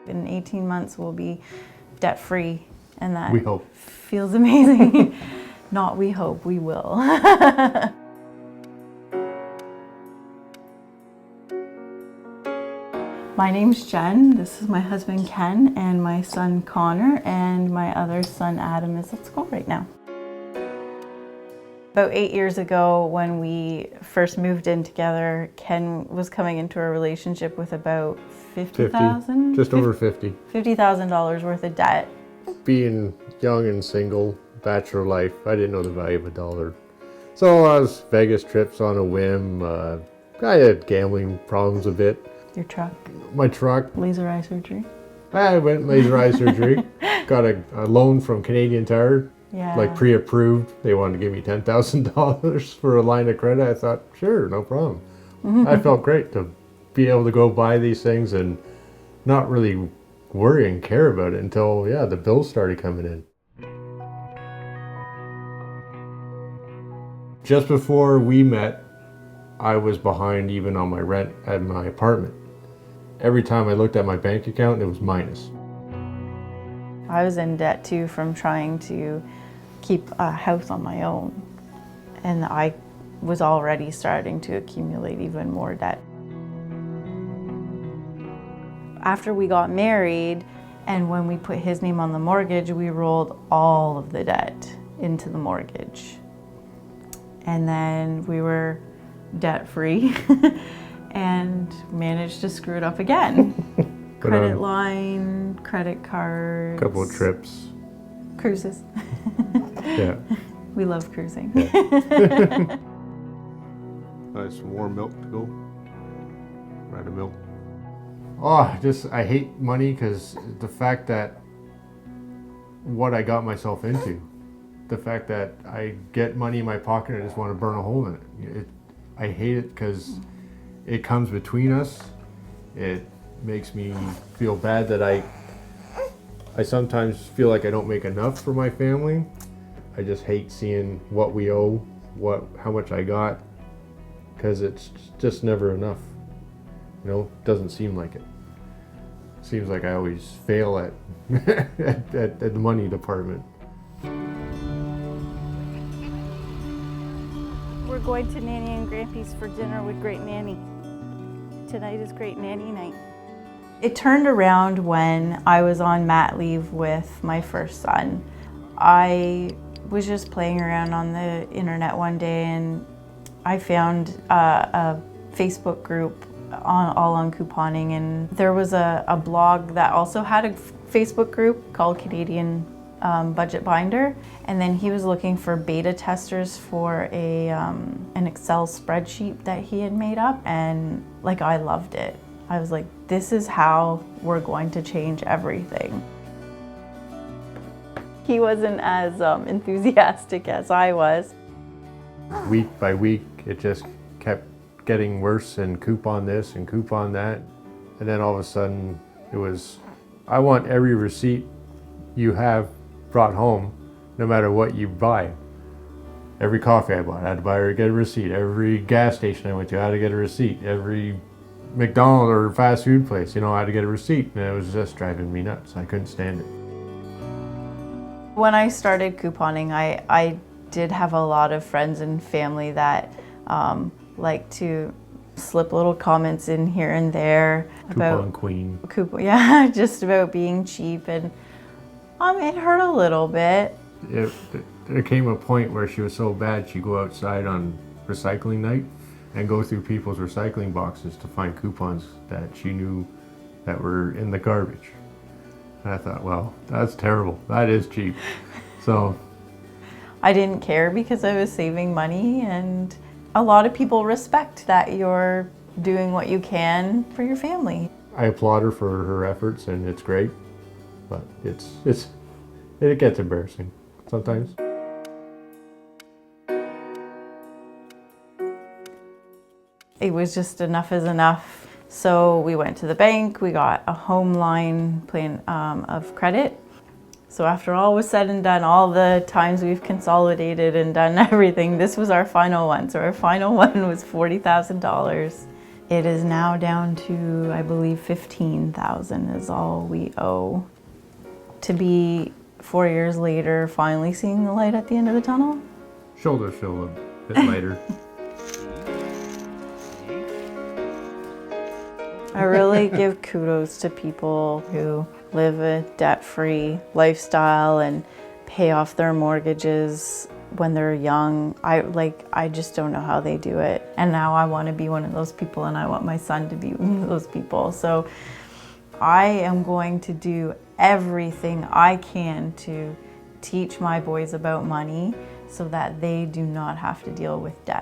In 18 months, we'll be debt-free, and that We hope. feels amazing. Not we hope, we will. My name's Jen, this is my husband Ken, and my son Connor, and my other son Adam is at school right now. About 8 years ago, when we first moved in together, Ken was coming into a relationship with about $50,000? Just over 50. $50,000 worth of debt. Being young and single, bachelor life, I didn't know the value of a dollar. So I was Vegas trips on a whim. I had gambling problems a bit. Your truck? My truck. Laser eye surgery? I went laser eye surgery. Got a loan from Canadian Tire, Yeah. like pre-approved. They wanted to give me $10,000 for a line of credit. I thought, sure, no problem. I felt great to be able to go buy these things and not really worry and care about it until, the bills started coming in. Just before we met, I was behind even on my rent at my apartment. Every time I looked at my bank account, it was minus. I was in debt too from trying to keep a house on my own. And I was already starting to accumulate even more debt. After we got married, and when we put his name on the mortgage, we rolled all of the debt into the mortgage. And then we were debt-free and managed to screw it up again. Credit line, credit cards. Couple of trips. Cruises. Yeah. We love cruising. Nice warm milk to go. Right of milk. Oh, I hate money because the fact that what I got myself into. The fact that I get money in my pocket and I just want to burn a hole in it. I hate it because it comes between us. It makes me feel bad that I sometimes feel like I don't make enough for my family. I just hate seeing what we owe, how much I got, because it's just never enough. Doesn't seem like it. Seems like I always fail at at the money department. We're going to Nanny and Grampy's for dinner with Great Nanny. Tonight is Great Nanny night. It turned around when I was on mat leave with my first son. I was just playing around on the internet one day and I found a Facebook group all on couponing, and there was a blog that also had a Facebook group called Canadian Budget Binder, and then he was looking for beta testers for an Excel spreadsheet that he had made up, and I loved it. I was like, this is how we're going to change everything. He wasn't as enthusiastic as I was. Week by week, it just kept getting worse, and coupon this and coupon that, and then all of a sudden it was, I want every receipt you have brought home, no matter what you buy. Every coffee I bought, I had to get a receipt. Every gas station I went to, I had to get a receipt. Every McDonald's or fast food place, I had to get a receipt, and it was just driving me nuts. I couldn't stand it. When I started couponing, I did have a lot of friends and family that like to slip little comments in here and there Coupon queen. Yeah, just about being cheap, and it hurt a little bit. There came a point where she was so bad she'd go outside on recycling night and go through people's recycling boxes to find coupons that she knew that were in the garbage. And I thought, well, that's terrible. That is cheap. So I didn't care because I was saving money, and a lot of people respect that you're doing what you can for your family. I applaud her for her efforts, and it's great, but it gets embarrassing sometimes. It was just enough is enough. So we went to the bank, we got a home line plan of credit. So after all was said and done, all the times we've consolidated and done everything, this was our final one. So our final one was $40,000 It is now down to, I believe, 15,000 is all we owe. To be 4 years later, finally seeing the light at the end of the tunnel. Shoulders feel a bit lighter. I really give kudos to people who live a debt-free lifestyle and pay off their mortgages when they're young. I just don't know how they do it. And now I want to be one of those people, and I want my son to be one of those people. So I am going to do everything I can to teach my boys about money so that they do not have to deal with debt.